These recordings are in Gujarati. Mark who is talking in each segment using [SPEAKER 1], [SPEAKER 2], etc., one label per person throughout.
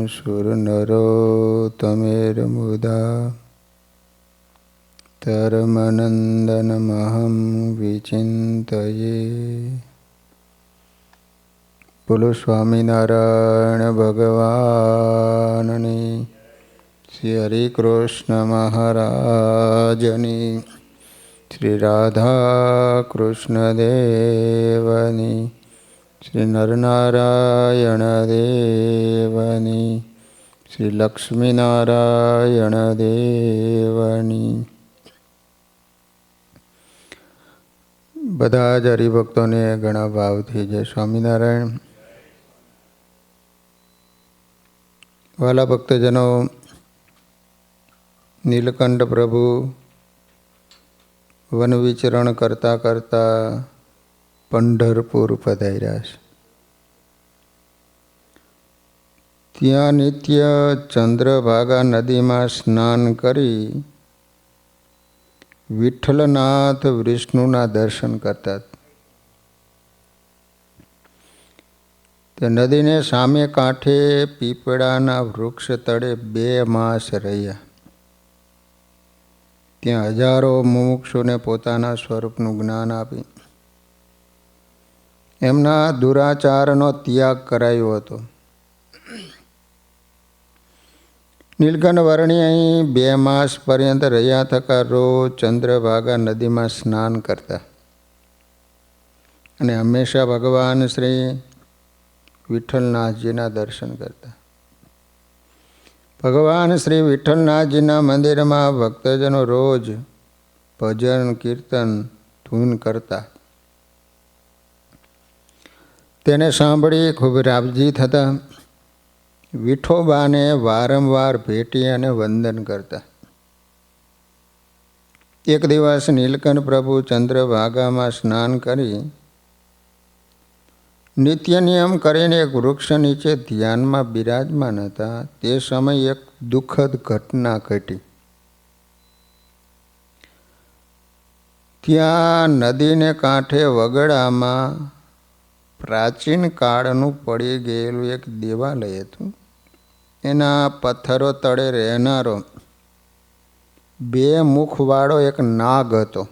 [SPEAKER 1] सुरनरोत्तमेर्मुदा धर्मनन्दनमहं विचिन्तये। बोलो स्वामिनारायण भगवाननी, श्री हरि कृष्ण महाराजनी, श्री राधा कृष्ण देवनी, श्री नरनारायण देवनी, श्री लक्ष्मीनारायण देवनी। બધા જ હરિભક્તોને ઘણા ભાવથી જય સ્વામિનારાયણ। વાલા ભક્તજનો, નીલકંઠ પ્રભુ વન વિચરણ કરતા કરતા પંઢરપુર પધાર્યા છે। ત્યાં નિત્ય ચંદ્રભાગા નદીમાં સ્નાન કરી વિઠ્ઠલનાથ વિષ્ણુના દર્શન કરતા। તે નદીને સામે કાંઠે પીપળાના વૃક્ષ તળે 2 માસ રહ્યા। ત્યાં હજારો મુમુક્ષુને પોતાના સ્વરૂપનું જ્ઞાન આપી એમના દુરાચારનો ત્યાગ કરાયો હતો। નીલકંઠ વર્ણી અહીં 2 માસ પર્યંત રહ્યા થકા રોજ ચંદ્રભાગા નદીમાં સ્નાન કરતા અને હંમેશા ભગવાન શ્રી વિઠ્ઠલનાથજીના દર્શન કરતા। ભગવાન શ્રી વિઠ્ઠલનાથજીના મંદિરમાં ભક્તજનો રોજ ભજન કીર્તન ધૂન કરતા। તેને સાંભળી ખૂબ રાજી થતા। વિઠોબાને વારંવાર ભેટી અને વંદન કરતા। એક દિવસ નીલકંઠ પ્રભુ ચંદ્રભાગામાં સ્નાન કરી નિત્ય નિયમ કરીને એક વૃક્ષ નીચે ધ્યાનમાં બિરાજમાન હતા। તે સમયે એક દુઃખદ ઘટના ઘટી। ત્યાં નદીને કાંઠે વગડામાં પ્રાચીન કાળનું પડી ગયેલું એક દેવાલય હતું। એના પથ્થરો તળે રહેનારો 2 મુખવાળો એક નાગ હતો।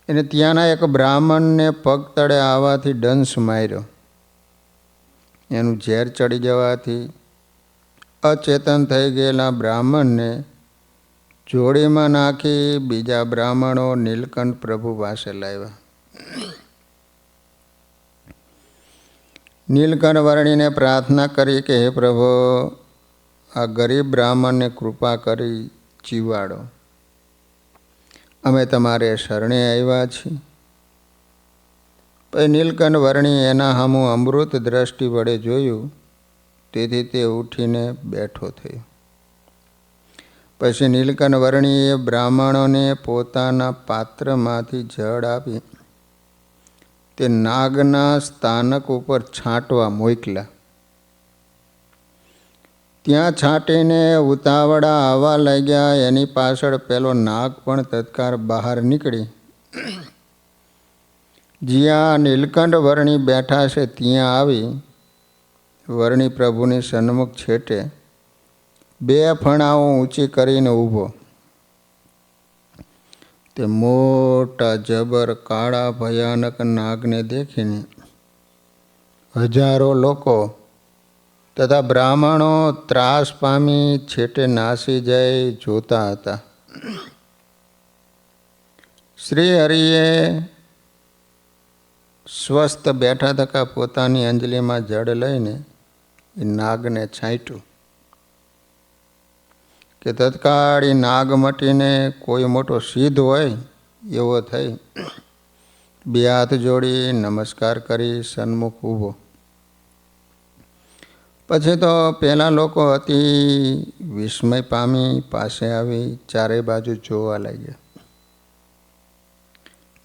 [SPEAKER 1] એને ત્યાંના એક બ્રાહ્મણને પગ તળે આવવાથી દંશ માર્યો। એનું ઝેર ચડી જવાથી અચેતન થઈ ગયેલા બ્રાહ્મણને જોડીમાં નાખી બીજા બ્રાહ્મણો નીલકંઠ પ્રભુ પાસે લાવ્યા। નીલકંઠ વર્ણીને પ્રાર્થના કરી કે હે પ્રભુ, આ ગરીબ બ્રાહ્મણને કૃપા કરી જીવાડો। અમે તમારે શરણે આવ્યા છીએ। પછી નીલકંઠ વર્ણી એના સામું અમૃત દ્રષ્ટિ વડે જોયું, તેથી તે ઉઠીને બેઠો થયો। પછી નીલકંઠ વર્ણીએ બ્રાહ્મણોને પોતાના પાત્રમાંથી જળ આપી તે નાગના સ્થાનક ઉપર છાંટવા મોકલ્યા। ત્યાં છાંટીને ઉતાવળા આવવા લાગ્યા। એની પાછળ પેલો નાગ પણ તત્કાળ બહાર નીકળી જ્યાં નીલકંઠ વર્ણી બેઠા છે ત્યાં આવી વર્ણી પ્રભુની સન્મુખ છેટે 2 ફણાઓ ઊંચી કરીને ઊભો। તે મોટા જબર કાળા ભયાનક નાગને દેખીને હજારો લોકો તથા બ્રાહ્મણો ત્રાસ પામી છેટે નાસી જાય જોતા હતા। શ્રી હરિએ સ્વસ્થ બેઠા થકા પોતાની અંજલિમાં જળ લઈને એ નાગને છાંટ્યું કે તત્કાળ નાગ મટીને કોઈ મોટો સિદ્ધ હોય એવો થઈ 2 હાથ જોડી નમસ્કાર કરી સન્મુખ ઊભો। પછી તો પેલા લોકો અતિ વિસ્મય પામી પાસે આવી ચારે બાજુ જોવા લાગ્યા।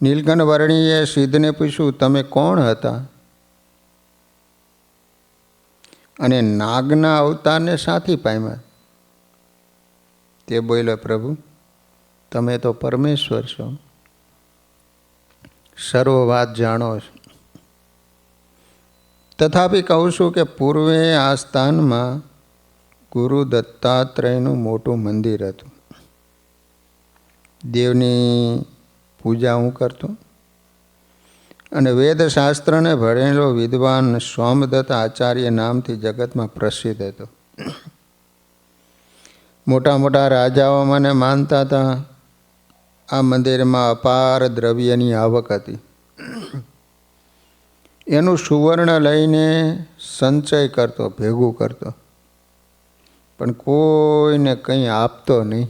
[SPEAKER 1] નીલકંઠ વર્ણીએ સિદ્ધને પૂછ્યું, તમે કોણ હતા અને નાગના અવતારને સાથી પામ્યા? તે બોલ્યો, પ્રભુ તમે તો પરમેશ્વર છો, સર્વ વાત જાણો છો। તથાપિ કહું છું કે પૂર્વે આ સ્થાનમાં ગુરુ દત્તાત્રેયનું મોટું મંદિર હતું. દેવની પૂજા હું કરતો અને વેદશાસ્ત્રને ભણેલો વિદ્વાન સોમદત્ત આચાર્ય નામથી જગતમાં પ્રસિદ્ધ હતો. મોટા મોટા રાજાઓ મને માનતા હતા. આ મંદિરમાં અપાર દ્રવ્યની આવક હતી. એનું સુવર્ણ લઈને સંચય કરતો, ભેગું કરતો, પણ કોઈને કંઈ આપતો નહીં.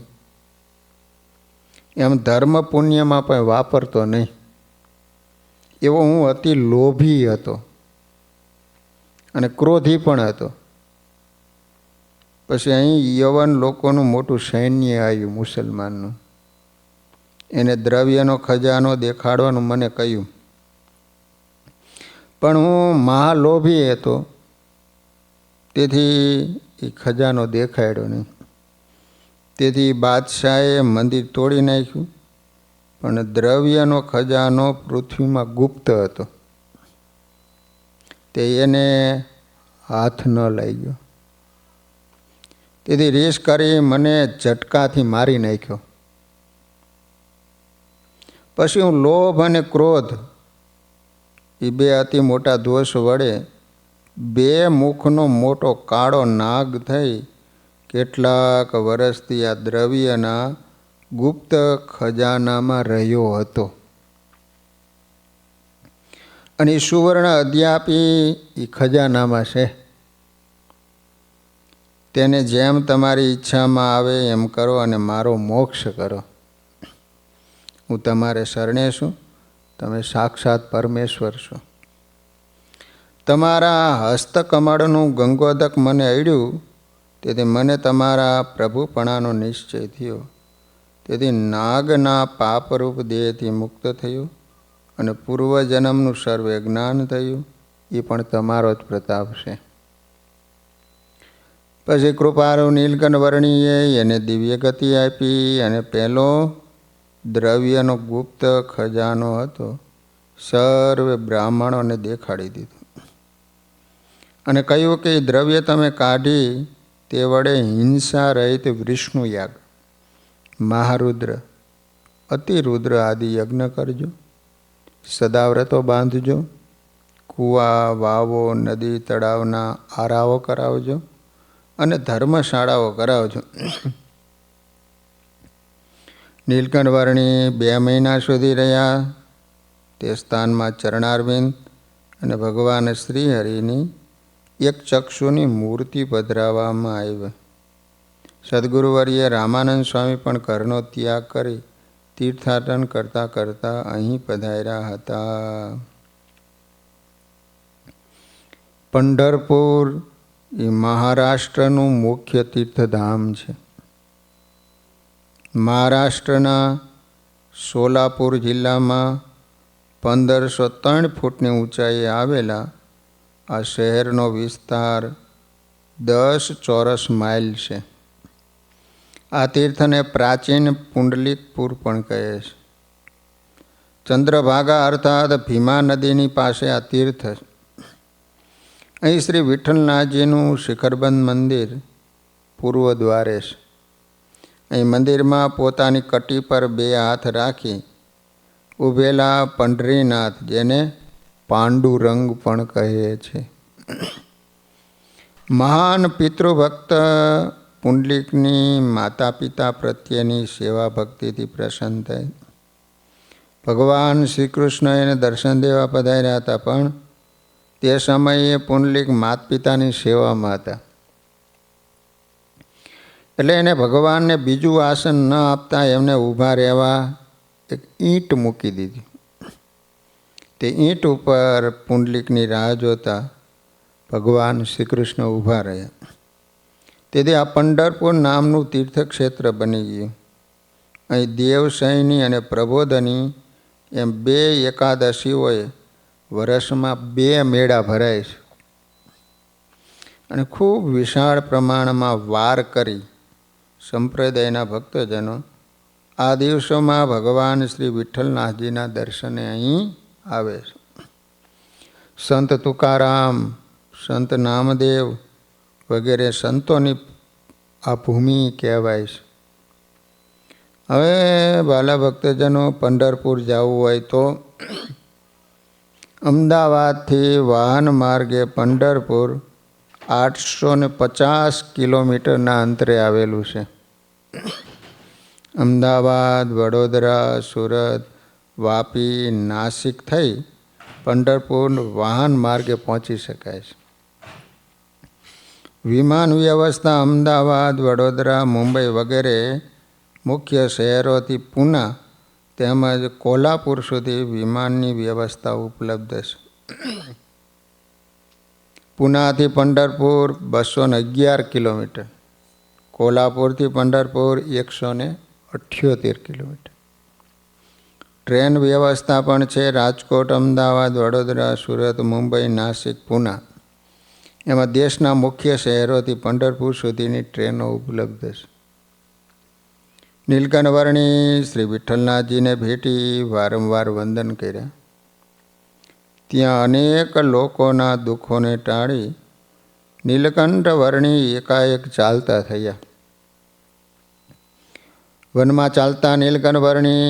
[SPEAKER 1] એમ ધર્મ પુણ્યમાં પણ વાપરતો નહીં. એવો હું અતિ લોભી હતો અને ક્રોધી પણ હતો. પછી અહીં યવન લોકોનું મોટું સૈન્ય આવ્યું મુસલમાનનું. એને દ્રવ્યનો ખજાનો દેખાડવાનું મને કહ્યું, પણ હું મહાલોભી હતો, તેથી એ ખજાનો દેખાડ્યો નહીં. તેથી બાદશાહે મંદિર તોડી નાખ્યું, પણ દ્રવ્યનો ખજાનો પૃથ્વીમાં ગુપ્ત હતો, તે એને હાથ ન લાગ્યો. તેથી રીસ કરી મને ઝટકાથી મારી નાખ્યો. પછી હું લોભ અને ક્રોધ એ બે અતિ મોટા દોષ વડે બે મુખનો મોટો કાળો નાગ થઈ કેટલાક વર્ષથી આ દ્રવ્યના ગુપ્ત ખજાનામાં રહ્યો હતો. અને એ સુવર્ણ અદ્યાપી એ ખજાનામાં છે. તેને જેમ તમારી ઈચ્છામાં આવે એમ કરો અને મારો મોક્ષ કરો. હું તમારે શરણે છું. તમે સાક્ષાત પરમેશ્વર છો. તમારા હસ્તકમળનું ગંગોદક મને અડ્યું, તેથી મને તમારા પ્રભુપણાનો નિશ્ચય થયો. તેથી નાગના પાપરૂપ દેહથી મુક્ત થયું અને પૂર્વજન્મનું સર્વે જ્ઞાન થયું. એ પણ તમારો જ પ્રતાપ છે. પછી કૃપાળુ નીલકંઠ વર્ણીએ એને દિવ્ય ગતિ આપી અને પહેલો દ્રવ્યનો ગુપ્ત ખજાનો હતો સર્વે બ્રાહ્મણોને દેખાડી દીધો અને કહ્યું કે એ દ્રવ્ય તમે કાઢી તે વડે હિંસા રહિત વિષ્ણુ યાગ, મહારુદ્ર, અતિરુદ્ર આદિ યજ્ઞ કરજો, સદાવ્રતો બાંધજો, કૂવા, વાવો, નદી, તળાવના આરાવો કરાવજો અને ધર્મશાળાઓ કરાવજો. નીલકંઠ વર્ણી 2 મહિના સુધી રહ્યા. તે સ્થાનમાં ચરણારવિંદ અને ભગવાન શ્રીહરિની એક ચક્ષુની મૂર્તિ પધરાવવામાં આવી. સદગુરુવર્ય રામાનંદ સ્વામી પણ ઘરનો ત્યાગ કરી તીર્થાટન કરતાં કરતાં અહીં પધાર્યા હતા. પંઢરપુર એ મહારાષ્ટ્રનું મુખ્ય તીર્થધામ છે. મહારાષ્ટ્રના સોલાપુર જિલ્લામાં 1503 ફૂટની ઊંચાઈએ આવેલા આ શહેરનો વિસ્તાર 10 ચોરસ માઇલ છે. આ તીર્થને પ્રાચીન પુંડલિકપુર પણ કહે છે. ચંદ્રભાગા અર્થાત ભીમા નદીની પાસે આ તીર્થ છે. અહીં શ્રી વિઠ્ઠલનાથજીનું શિખરબંધ મંદિર પૂર્વ દ્વારે છે. અહીં મંદિરમાં પોતાની કટી પર 2 હાથ રાખી ઊભેલા પંઢરીનાથ, જેને પાંડુરંગ પણ કહે છે, મહાન પિતૃભક્ત પુંડલિકની માતા પિતા પ્રત્યેની સેવા ભક્તિથી પ્રસન્ન થઈ ભગવાન શ્રી કૃષ્ણ એને દર્શન દેવા પધાર્યા હતા. પણ તે સમયે પુંડલિક માતા પિતાની સેવામાં હતા, એટલે એને ભગવાનને બીજું આસન ન આપતા એમને ઊભા રહેવા એક ઈંટ મૂકી દીધી. તે ઈંટ ઉપર પુંડલિકની રાહ જોતા ભગવાન શ્રી કૃષ્ણ ઊભા રહ્યા. તેથી આ પંઢરપુર નામનું તીર્થક્ષેત્ર બની ગયું. અહીં દેવશયની અને પ્રબોધની એમ 2 એકાદશીઓએ વર્ષમાં 2 મેળા ભરાય છે અને ખૂબ વિશાળ પ્રમાણમાં વાર કરી સંપ્રદાયના ભક્તજનો આ દિવસોમાં ભગવાન શ્રી વિઠ્ઠલનાથજીના દર્શને અહીં આવે છે. સંત તુકારામ, સંત નામદેવ વગેરે સંતોની આ ભૂમિ કહેવાય છે. હવે વાલા ભક્તજનો, પંઢરપુર જવું હોય તો અમદાવાદથી વાહન માર્ગે પંઢરપુર 850 કિલોમીટરના અંતરે આવેલું છે. અમદાવાદ, વડોદરા, સુરત, વાપી, નાસિક થઈ પંઢરપુર વાહન માર્ગે પહોંચી શકાય છે. વિમાન વ્યવસ્થા અમદાવાદ, વડોદરા, મુંબઈ વગેરે મુખ્ય શહેરોથી પૂના તેમજ કોલ્હાપુર સુધી વિમાનની વ્યવસ્થા ઉપલબ્ધ છે. પૂનાથી પંઢરપુર 211 કિલોમીટર, કોલ્હાપુરથી પંઢરપુર 178 કિલોમીટર. ટ્રેન વ્યવસ્થા પણ છે. રાજકોટ, અમદાવાદ, વડોદરા, સુરત, મુંબઈ, નાસિક, પૂના એમાં દેશના મુખ્ય શહેરોથી પંઢરપુર સુધીની ટ્રેનો ઉપલબ્ધ છે. નીલકંઠ વર્ણી શ્રી વિઠ્ઠલનાથજીને ભેટી વારંવાર વંદન કર્યા. ત્યાં અનેક લોકોના દુઃખોને ટાળી નીલકંઠ વર્ણી એકાએક ચાલતા થયા. વનમાં ચાલતા નીલકંઠ વર્ણી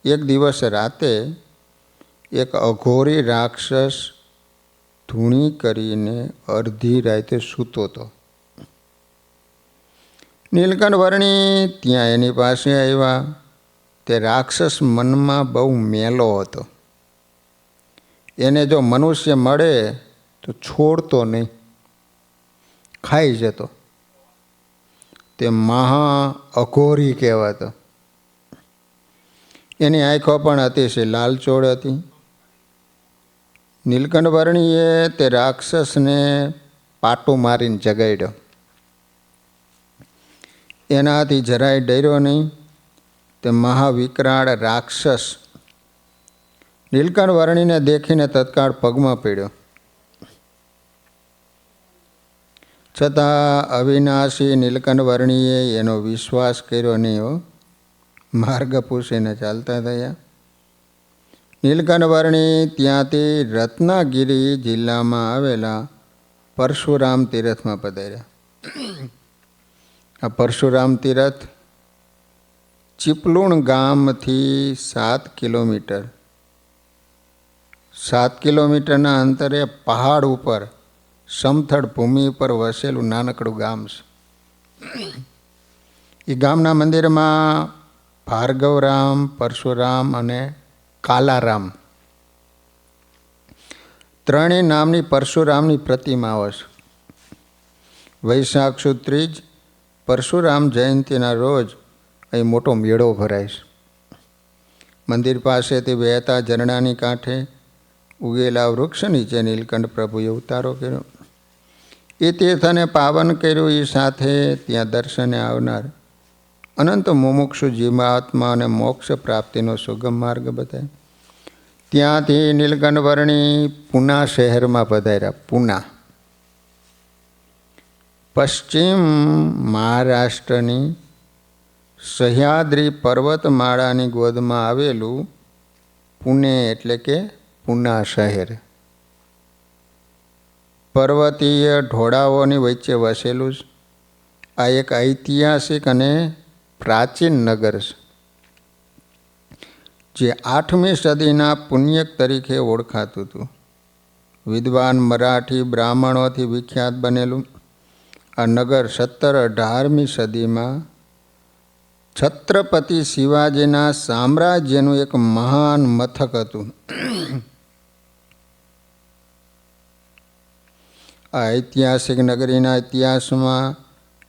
[SPEAKER 1] એક દિવસ રાતે એક અઘોરી રાક્ષસ ધૂણી કરીને અડધી રાતે સૂતો હતો. નીલકંઠ વર્ણી ત્યાં એની પાસે આવ્યા. તે રાક્ષસ મનમાં બહુ મેલો હતો. એને જો મનુષ્ય મળે તો છોડતો નહીં, ખાઈ જતો. તે મહા અઘોરી કહેવાતો. એની આંખો પણ અતિશય લાલચોળ હતી. નીલકંઠ વર્ણીએ તે રાક્ષસને પાટું મારીને જગાડ્યો. એનાથી જરાય ડર્યો નહીં. તે મહાવિકરાળ રાક્ષસ નીલકંઠ વર્ણીને દેખીને તત્કાળ પગમાં પડ્યો. છતાં અવિનાશી નીલકંઠ વર્ણીએ એનો વિશ્વાસ કર્યો નહીં. માર્ગ પૂછીને ચાલતા થયા. નીલકંઠ વર્ણી ત્યાંથી રત્નાગિરી જિલ્લામાં આવેલા પરશુરામ તીર્થમાં પધાર્યા. આ પરશુરામ તીર્થ ચીપલુણ ગામથી 7 કિલોમીટરના અંતરે પહાડ ઉપર સમથળ ભૂમિ ઉપર વસેલું નાનકડું ગામ છે. એ ગામના મંદિરમાં ભાર્ગવરામ, પરશુરામ અને કાલારામ ત્રણેય નામની પરશુરામની પ્રતિમાઓ છે. વૈશાખ સુદ ત્રીજ પરશુરામ જયંતિના રોજ અહીં મોટો મેળો ભરાય છે. મંદિર પાસેથી વહેતા ઝરણાની કાંઠે ઉગેલા વૃક્ષ નીચે નીલકંઠ પ્રભુએ ઉતારો કર્યો. એ તીર્થને પાવન કર્યું. એ સાથે ત્યાં દર્શને આવનાર અનંત મુમુક્ષુ જીવાત્માને મોક્ષ પ્રાપ્તિનો સુગમ માર્ગ બતાવ્યો. ત્યાંથી નીલકંઠ વર્ણી પૂના શહેરમાં પધાર્યા. પૂના પશ્ચિમ મહારાષ્ટ્રની સહ્યાદ્રી પર્વતમાળાની ગોદમાં આવેલું પુણે એટલે કે પૂના શહેર પર્વતીય ઢોળાવોની વચ્ચે વસેલું છે. આ એક ઐતિહાસિક અને પ્રાચીન નગર છે, જે 8મી સદીના પુણ્યક તરીકે ઓળખાતું હતું. વિદ્વાન મરાઠી બ્રાહ્મણોથી વિખ્યાત બનેલું આ નગર 17-18મી સદીમાં છત્રપતિ શિવાજીના સામ્રાજ્યનું એક મહાન મથક હતું. આ ઐતિહાસિક નગરીના ઇતિહાસમાં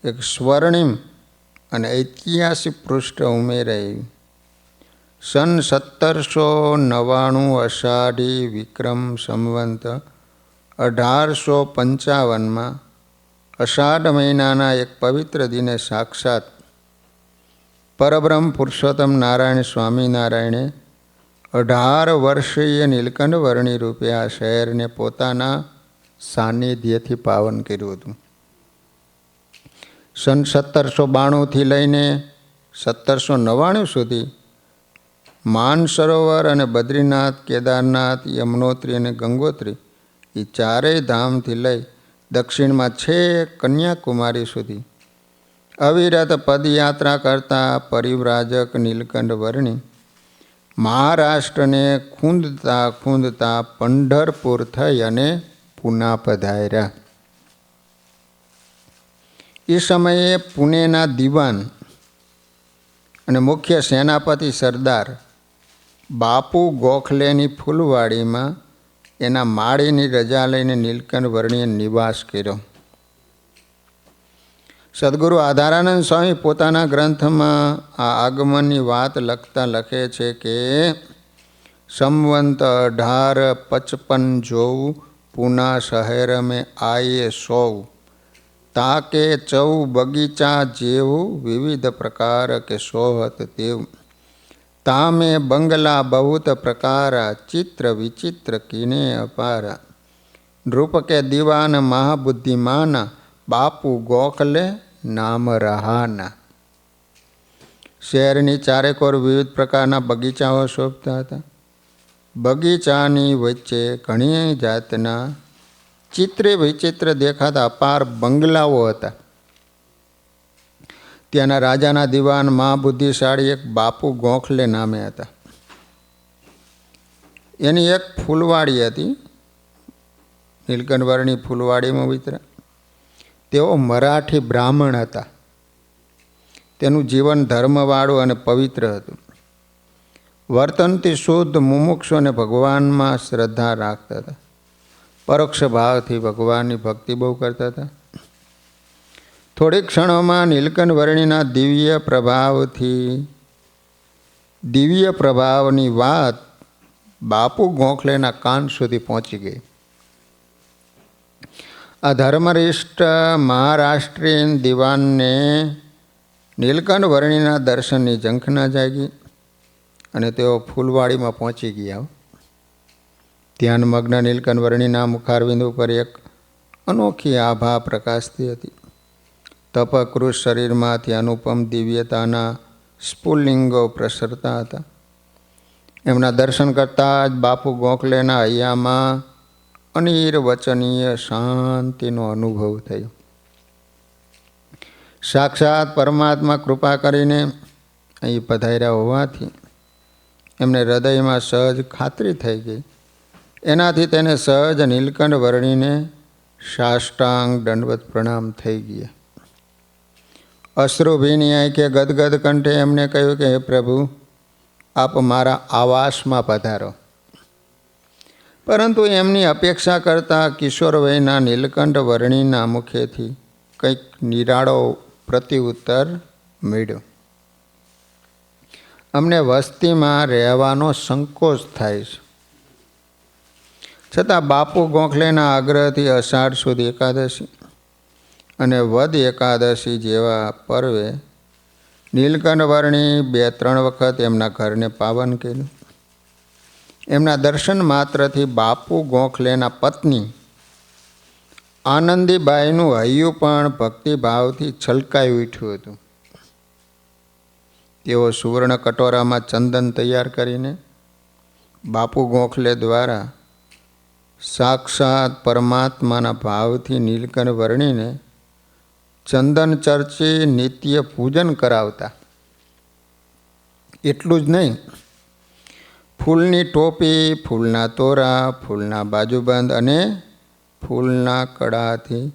[SPEAKER 1] એક સ્વર્ણિમ અને ઐતિહાસિક પૃષ્ઠ ઉમેરાયું. સન 1799 અષાઢી વિક્રમ સંવંત 1855માં અષાઢ મહિનાના એક પવિત્ર દિને સાક્ષાત પરબ્રહ્મ પુરુષોત્તમ નારાયણ સ્વામિનારાયણે 18 વર્ષીય નીલકંઠ વર્ણી રૂપે આ શહેરને પોતાના સાનિધ્યથી પાવન કર્યું હતું. સન 1792થી લઈને 1799 સુધી માનસરોવર અને બદ્રીનાથ, કેદારનાથ, યમનોત્રી અને ગંગોત્રી એ ચારેય ધામથી લઈ દક્ષિણમાં છેક કન્યાકુમારી સુધી અવિરત પદયાત્રા કરતા પરિવ્રાજક નીલકંઠ વર્ણી મહારાષ્ટ્રને ખૂંદતા ખૂંદતા પંઢરપુર થઈ અને પૂના પધાર્યા. એ સમયે પુણેના દિવાન અને મુખ્ય સેનાપતિ સરદાર બાપુ ગોખલેની ફૂલવાડીમાં એના માળીની રજા લઈને નીલકંઠ વર્ણીએ નિવાસ કર્યો. સદગુરુ આધારાનંદ સ્વામી પોતાના ગ્રંથમાં આ આગમનની વાત લખતા લખે છે કે સંવંત 1855 જોઉં પૂના શહેર મેં આયે સોઉ તાકે ચૌ બગીચા જેવું વિવિધ પ્રકાર કે સોહત તેવું તામે બંગલા બહુત પ્રકારા ચિત્ર વિચિત્ર કીને અપારા નૃપ કે દીવાન મહાબુદ્ધિમાના બાપુ ગોખલે નામ રહાના. શહેરની ચારેકોર વિવિધ પ્રકારના બગીચાઓ શોભતા હતા. બગીચાની વચ્ચે ઘણી જાતના ચિત્રે વિચિત્ર દેખાતા અપાર બંગલાઓ હતા. ત્યાંના રાજાના દિવાન મહાબુદ્ધિશાળી એક બાપુ ગોખલે નામે હતા. એની એક ફૂલવાડી હતી. નીલકંઠ વર્ણી ફૂલવાડીમાં વિતરા. તેઓ મરાઠી બ્રાહ્મણ હતા. તેનું જીવન ધર્મવાળું અને પવિત્ર હતું. વર્તનથી શુદ્ધ, મુમુક્ષુ અને ભગવાનમાં શ્રદ્ધા રાખતા હતા. પરોક્ષ ભાવથી ભગવાનની ભક્તિ બહુ કરતા હતા. થોડીક ક્ષણોમાં નીલકંઠ વર્ણીના દિવ્ય પ્રભાવની વાત બાપુ ગોખલેના કાન સુધી પહોંચી ગઈ. આ ધર્મનિષ્ઠ મહારાષ્ટ્રીયન દિવાનને નીલકંઠ વર્ણીના દર્શનની ઝંખના જાગી અને તેઓ ફૂલવાડીમાં પહોંચી ગયા. ધ્યાનમગ્ન નીલકંઠ વર્ણીના મુખારવિંદ ઉપર એક અનોખી આભા પ્રકાશતી હતી. તપકૃત શરીરમાંથી અનુપમ દિવ્યતાના સ્ફુલિંગો પ્રસરતા હતા. એમના દર્શન કરતાં જ બાપુ ગોખલેના હૈયામાં અનિર્વચનીય શાંતિનો અનુભવ થયો. સાક્ષાત પરમાત્મા કૃપા કરીને અહીં પધાર્યા હોવાથી એમને હૃદયમાં સહજ ખાતરી થઈ ગઈ. એનાથી તેને સહજ નીલકંઠ વર્ણીને સાષ્ટાંગ દંડવત પ્રણામ થઈ ગયા. અશ્રુભીની આંખે ગદગદ કંઠે એમને કહ્યું કે હે પ્રભુ, આપ મારા આવાસમાં પધારો. પરંતુ એમની અપેક્ષા કરતાં કિશોર વયના નીલકંઠ વર્ણીના મુખેથી કંઈક નિરાળો પ્રત્યુત્તર મળ્યો. અમને વસ્તીમાં રહેવાનો સંકોચ થાય છે. છતાં બાપુ ગોખલેના આગ્રહથી અષાઢ સુદ એકાદશી અને વદ એકાદશી જેવા પર્વે નીલકંઠ વર્ણી 2-3 વખત એમના ઘરને પાવન કર્યું. એમના દર્શન માત્રથી બાપુ ગોખલેના પત્ની આનંદીબાઈનું હૈયું પણ ભક્તિભાવથી છલકાઈ ઉઠ્યું હતું. તેઓ સુવર્ણ કટોરામાં ચંદન તૈયાર કરીને બાપુ ગોખલે દ્વારા સાક્ષાત પરમાત્માના ભાવથી નીલકંઠ વર્ણીને ચંદન ચર્ચી નિત્ય પૂજન કરાવતા. એટલું જ નહીં, ફૂલની ટોપી, ફૂલના તોરા, ફૂલના બાજુબંધ અને ફૂલના કડાથી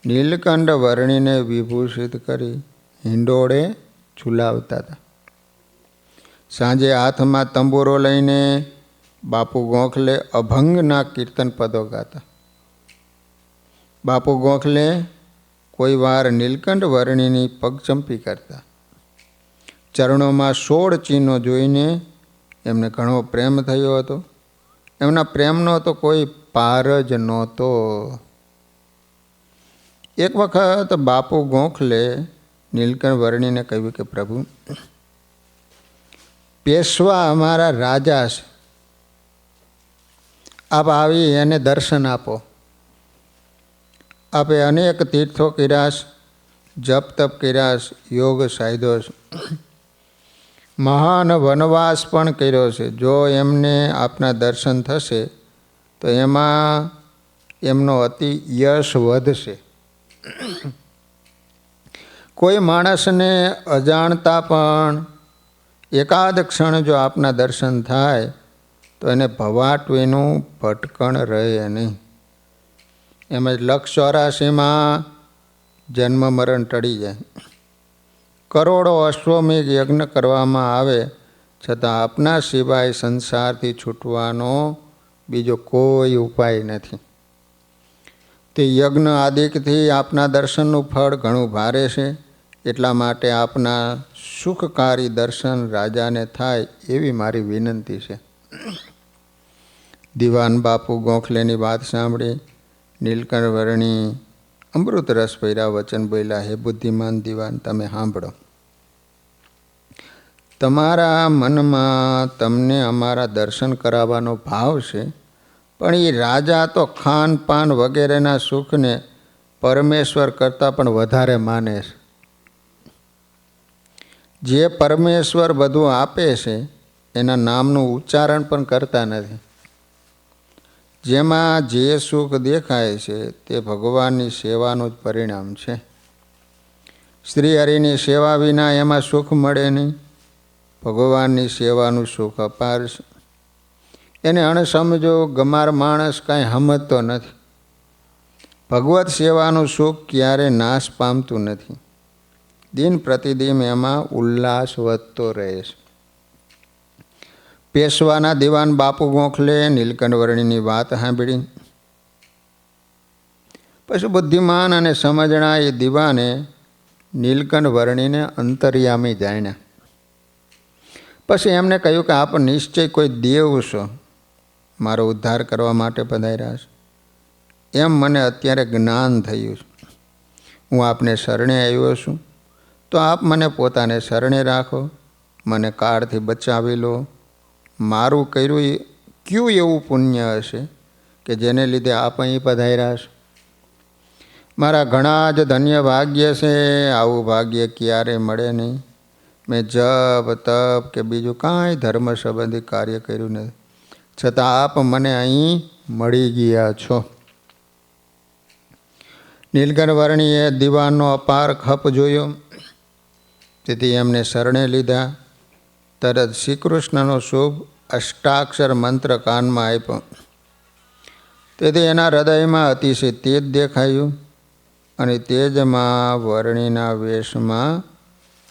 [SPEAKER 1] નીલકંઠ વર્ણીને વિભૂષિત કરી હિંડોળે ઝુલાવતા હતા. સાંજે હાથમાં તંબુરો લઈને બાપુ ગોખલે અભંગના કીર્તન પદો ગાતા. બાપુ ગોખલે કોઈ વાર નીલકંઠ વર્ણીની પગચંપી કરતા. ચરણોમાં 16 ચિહ્નો જોઈને એમને ઘણો પ્રેમ થયો હતો. એમના પ્રેમનો તો કોઈ પાર જ નહોતો. એક વખત બાપુ ગોખલે નીલકંઠ વર્ણીને કહ્યું કે પ્રભુ, પેશવા અમારા રાજા છે, આપ આવી એને દર્શન આપો. આપે અનેક તીર્થો કર્યા, જપ તપ કર્યા, યોગ સાધ્યો, મહાન વનવાસ પણ કર્યો છે. જો એમને આપના દર્શન થશે તો એમાં એમનો અતિ યશ વધશે. કોઈ માણસને અજાણતા પણ એકાદ ક્ષણ જો આપના દર્શન થાય તો એને ભવાટવીનું ભટકણ રહે નહીં. એમ જ 184માં જન્મ મરણ ટળી જાય. કરોડો અશ્વમેઘ યજ્ઞ કરવામાં આવે છતાં આપના સિવાય સંસારથી છૂટવાનો બીજો કોઈ ઉપાય નથી. તે યજ્ઞ આદિકથી આપના દર્શનનું ફળ ઘણું ભારે છે. એટલા માટે આપના સુખકારી દર્શન રાજાને થાય એવી મારી વિનંતી છે. દિવાન બાપુ ગોખલેની વાત સાંભળી નીલકંઠ વર્ણી અમૃત રસ ભર્યા વચન બોલ્યા, હે બુદ્ધિમાન દિવાન, તમે સાંભળો. તમારા મનમાં તમને અમારા દર્શન કરાવવાનો ભાવ છે, પણ એ રાજા તો ખાનપાન વગેરેના સુખને પરમેશ્વર કરતાં પણ વધારે માને છે. જે પરમેશ્વર બધું આપે છે એના નામનું ઉચ્ચારણ પણ કરતા નથી. જેમાં જે સુખ દેખાય છે તે ભગવાનની સેવાનું જ પરિણામ છે. શ્રી હરિની સેવા વિના એમાં સુખ મળે નહીં. ભગવાનની સેવાનું સુખ અપાર છે. એને અણસમજો ગમાર માણસ કાંઈ સમજતો નથી. ભગવત સેવાનું સુખ ક્યારે નાશ પામતું નથી. દિન પ્રતિદિન એમાં ઉલ્લાસ વધતો રહે છે. પેશવાના દિવાન બાપુ ગોખલે નીલકંઠ વર્ણીની વાત સાંભળી. પછી બુદ્ધિમાન અને સમજણા એ દિવાને નીલકંઠ વર્ણીને અંતર્યામી જાણ્યા. પછી એમને કહ્યું કે આપ નિશ્ચય કોઈ દેવ છો, મારો ઉદ્ધાર કરવા માટે પધાર્યા છે. એમ મને અત્યારે જ્ઞાન થયું છે. હું આપને શરણે આવ્યો છું, તો આપ મને પોતાને શરણે રાખો, મને કાળથી બચાવી લો. મારું કર્યું ક્યું એવું પુણ્ય હશે કે જેને લીધે આપ અહીં પધાર્યા છો? મારા ઘણા જ ધન્ય ભાગ્ય છે. આવું ભાગ્ય ક્યારે મળે નહીં. મેં જપ તપ કે બીજું કાંઈ ધર્મ સંબંધી કાર્ય કર્યું નથી, છતાં આપ મને અહીં મળી ગયા છો. નીલકંઠ વર્ણીએ દિવાનનો અપાર ખપ જોયો. તેથી એમને શરણે લીધા. તરત શ્રી કૃષ્ણનો શુભ અષ્ટાક્ષર મંત્ર કાનમાં આપ્યો. તેથી એના હૃદયમાં અતિશય તેજ દેખાયું અને તેજમાં વર્ણીના વેશમાં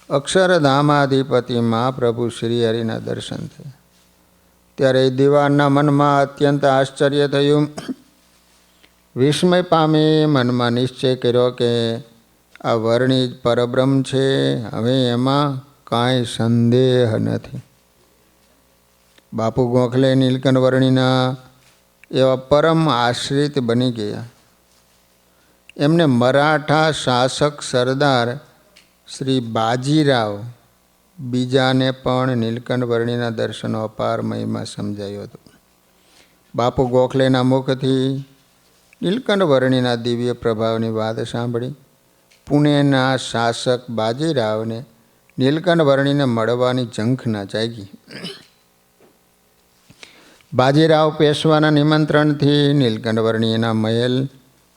[SPEAKER 1] અક્ષરધામાધિપતિ મહાપ્રભુ શ્રી હરિના દર્શન થયા. ત્યારે દિવાનના મનમાં અત્યંત આશ્ચર્ય થયું. વિસ્મય પામી મનમાં નિશ્ચય કર્યો કે આ વર્ણી જ પરબ્રહ્મ છે. હવે એમાં કાંઈ સંદેહ નથી. બાપુ ગોખલે નીલકંઠ વર્ણીના એવા પરમ આશ્રિત બની ગયા. એમને મરાઠા શાસક સરદાર શ્રી બાજીરાવ બીજાને પણ નીલકંઠ વર્ણીના દર્શનો અપાર મહિમા સમજાયો હતો. બાપુ ગોખલેના મુખથી નીલકંઠ વર્ણીના દિવ્ય પ્રભાવની વાત સાંભળી પુણેના શાસક બાજીરાવને નીલકંઠ વર્ણીને મળવાની ઝંખના જાગી. બાજીરાવ પેશવાના નિમંત્રણથી નીલકંઠ વર્ણીના મહેલ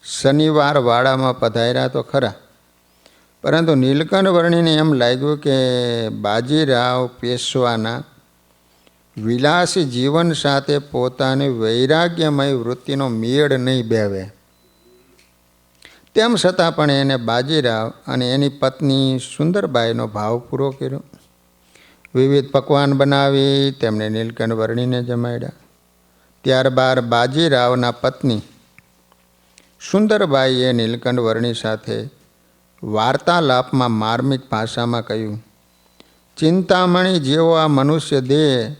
[SPEAKER 1] શનિવાર વાડામાં પધાર્યા તો ખરા, પરંતુ નીલકંઠ વર્ણીને એમ લાગ્યું કે બાજીરાવ પેશવાના વિલાસી જીવન સાથે પોતાની વૈરાગ્યમય વૃત્તિનો મેળ નહીં બેવે. તેમ છતાં પણ એને બાજીરાવ અને એની પત્ની સુંદરબાઈનો ભાવ પૂરો કર્યો. વિવિધ પકવાન બનાવી તેમણે નીલકંઠ વર્ણીને જમાડ્યા. ત્યારબાદ બાજીરાવના પત્ની સુંદરબાઈએ નીલકંઠ વર્ણી સાથે વાર્તાલાપમાં માર્મિક ભાષામાં કહ્યું, ચિંતામણી જેવો આ મનુષ્ય દેહ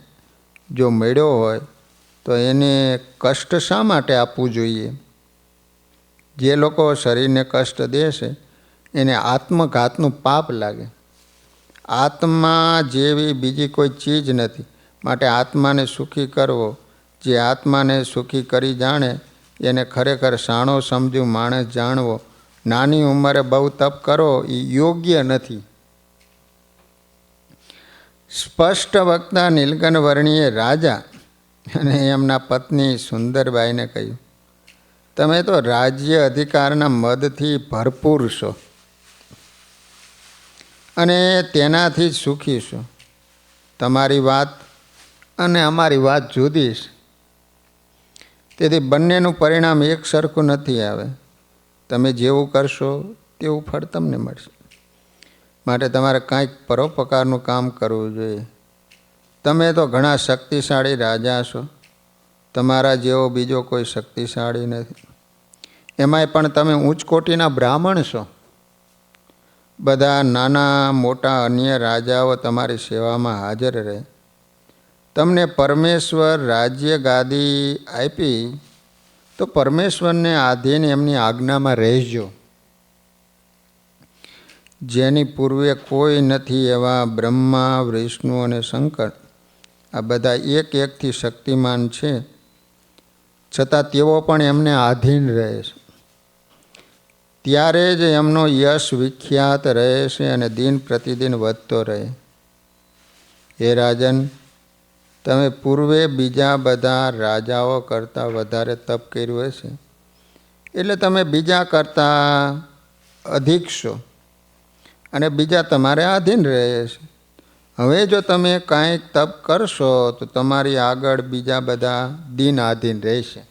[SPEAKER 1] જો મળ્યો હોય તો એને કષ્ટ શા માટે આપવું જોઈએ? જે લોકો શરીરને કષ્ટ દેશે એને આત્મઘાતનું પાપ લાગે. આત્મા જેવી બીજી કોઈ ચીજ નથી, માટે આત્માને સુખી કરવો. જે આત્માને સુખી કરી જાણે એને ખરેખર શાણો સમજુ માણસ જાણવો. નાની ઉંમરે બહુ તપ કરો એ યોગ્ય નથી. સ્પષ્ટ વક્તા નીલકંઠ વર્ણીએ રાજા અને એમના પત્ની સુંદરબાઈને કહ્યું, તમે તો રાજ્ય અધિકારના મદથી ભરપૂર છો અને તેનાથી જ સુખી છો. તમારી વાત અને અમારી વાત જુદી છે, તેથી બંનેનું પરિણામ એક સરખું નથી આવે. તમે જેવું કરશો તેવું ફળ તમને મળશે. માટે તમારે કાંઈક પરોપકારનું કામ કરવું જોઈએ. તમે તો ઘણા શક્તિશાળી રાજા છો, તમારા જેવો બીજો કોઈ શક્તિશાળી નથી. એમાંય પણ તમે ઉચ્ચ કોટીના બ્રાહ્મણ છો. બધા નાના મોટા અન્ય રાજાઓ તમારી સેવામાં હાજર રહે. તમને પરમેશ્વર રાજ્ય ગાદી આપી તો પરમેશ્વરને આધીન એમની આજ્ઞામાં રહેજો. જેની પૂર્વે કોઈ નથી એવા બ્રહ્મા, વિષ્ણુ અને શંકર, આ બધા એક એકથી શક્તિમાન છે, છતાં તેઓ પણ એમને આધીન રહે છે. ત્યારે જ એમનો યશ વિખ્યાત રહે છે અને દિન પ્રતિદિન વધતો રહે. હે રાજન, તમે પૂર્વે બીજા બધા રાજાઓ કરતાં વધારે તપ કર્યું હશે, એટલે તમે બીજા કરતાં અધિક છો અને બીજા તમારે આધીન રહે છે. હવે જો તમે કાંઈક તપ કરશો તો તમારી આગળ બીજા બધા દિન આધીન રહેશે.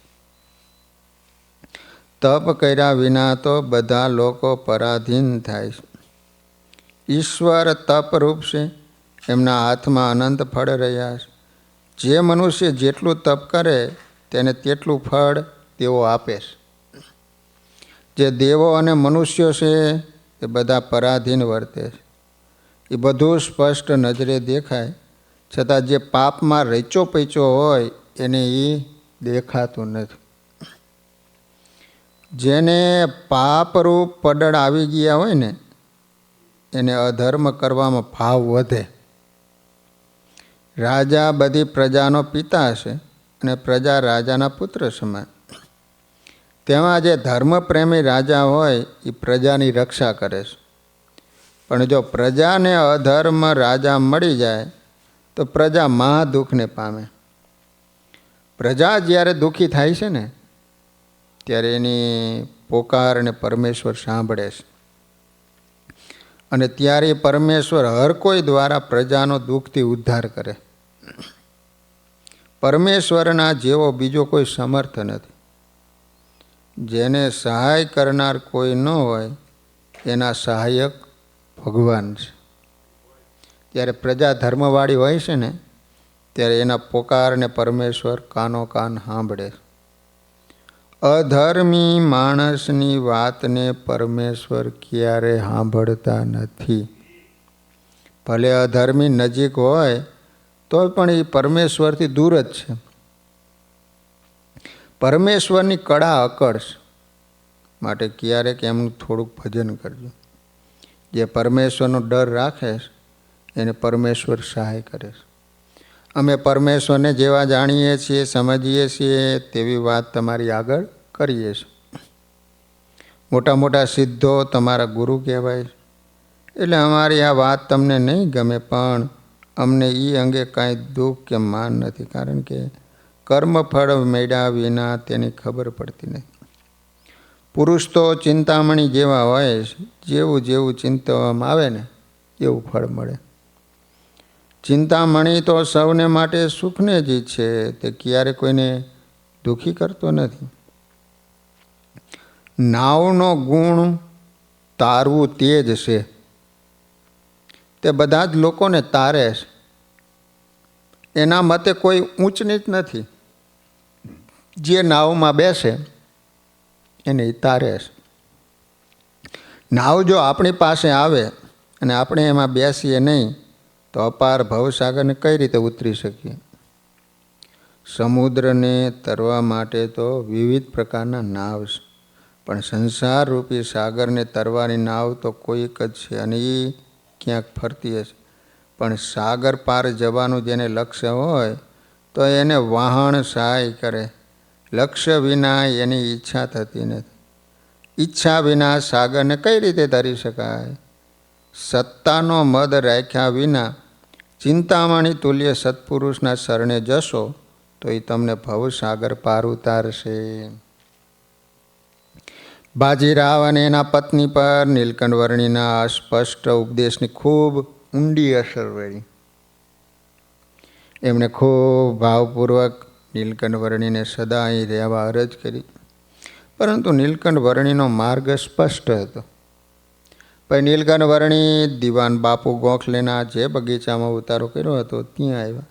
[SPEAKER 1] તપ કર્યા વિના તો બધા લોકો પરાધીન થાય છે. ઈશ્વર તપરૂપ છે, એમના હાથમાં અનંત ફળ રહ્યા છે. જે મનુષ્ય જેટલું તપ કરે તેને તેટલું ફળ તેઓ આપે છે. જે દેવો અને મનુષ્યો છે એ બધા પરાધીન વર્તે છે. એ બધું સ્પષ્ટ નજરે દેખાય, છતાં જે પાપમાં રચો પૈચો હોય એને એ દેખાતું નથી. જેને પાપરૂપ પડળ આવી ગયા હોય ને એને અધર્મ કરવામાં ભાવ વધે. રાજા બધી પ્રજાનો પિતા છે અને પ્રજા રાજાના પુત્ર સમાન. તેમાં જે ધર્મપ્રેમી રાજા હોય એ પ્રજાની રક્ષા કરે છે. પણ જો પ્રજાને અધર્મ રાજા મળી જાય તો પ્રજા મહા દુઃખને પામે. પ્રજા જ્યારે દુઃખી થાય છે ને ત્યારે એની પોકારને પરમેશ્વર સાંભળે છે અને ત્યારે પરમેશ્વર હર કોઈ દ્વારા પ્રજાનો દુઃખથી ઉદ્ધાર કરે. પરમેશ્વરના જેવો બીજો કોઈ સમર્થ નથી. જેને સહાય કરનાર કોઈ ન હોય એના સહાયક ભગવાન છે. ત્યારે પ્રજા ધર્મવાળી હોય છે ને ત્યારે એના પોકારને પરમેશ્વર કાનો કાન સાંભળે. અધર્મી માણસની વાતને પરમેશ્વર ક્યારે સાંભળતા નથી. ભલે અધર્મી નજીક હોય તો પણ એ પરમેશ્વરથી દૂર જ છે. પરમેશ્વરની કળા અકળ છે, માટે ક્યારેક એમનું થોડુંક ભજન કરજો. જે પરમેશ્વરનો ડર રાખે છે એને પરમેશ્વર સહાય કરે છે. અમે પરમેશ્વરને જેવા જાણીએ છીએ, સમજીએ છીએ તેવી વાત તમારી આગળ કરીએ છીએ. મોટા મોટા સિદ્ધો તમારા ગુરુ કહેવાય છે. એટલે અમારી આ વાત તમને નહીં ગમે, પણ અમને એ અંગે કાંઈ દુઃખ કે માન નથી, કારણ કે કર્મફળ મેળ્યા વિના તેની ખબર પડતી નથી. પુરુષ તો ચિંતામણી જેવા હોય છે, જેવું જેવું ચિંતવામાં આવે ને એવું ફળ મળે. ચિંતામણી તો સૌને માટે સુખને જ ઈચ્છે, તે ક્યારે કોઈને દુઃખી કરતો નથી. નાવનો ગુણ તારવું તેજ છે, તે બધા જ લોકોને તારે છે. એના મતે કોઈ ઊંચ નીચ નથી. જે નાવમાં બેસે એને તારે છે. નાવ જો આપણી પાસે આવે અને આપણે એમાં બેસીએ નહીં તો અપાર ભવસાગરને કઈ રીતે ઉતરી શકીએ. સમુદ્રને તરવા માટે તો વિવિધ પ્રકારના નાવ છે, પણ સંસાર રૂપી સાગરને તરવાની નાવ તો કોઈક જ છે અને એ ક્યાંક ફરતી હશે. પણ સાગર પાર જવાનું જેને લક્ષ્ય હોય તો એને વહાણ સહાય કરે. લક્ષ્ય વિના એની ઈચ્છા થતી નથી. ઈચ્છા વિના સાગરને કઈ રીતે તરી શકાય. સત્તાનો મદ રાખ્યા વિના ચિંતામણી તુલ્ય સત્પુરુષના શરણે જશો તો એ તમને ભવસાગર પાર ઉતારશે. બાજીરાવ અને એના પત્ની પર નીલકંઠ વર્ણીના સ્પષ્ટ ઉપદેશની ખૂબ ઊંડી અસર રહી. એમણે ખૂબ ભાવપૂર્વક નીલકંઠ વર્ણીને સદા અહીં રહેવા અરજ કરી, પરંતુ નીલકંઠ વર્ણીનો માર્ગ સ્પષ્ટ હતો. પછી નીલકંઠ વર્ણી દિવાન બાપુ ગોખલેના જે બગીચામાં ઉતારો કર્યો હતો ત્યાં આવ્યા.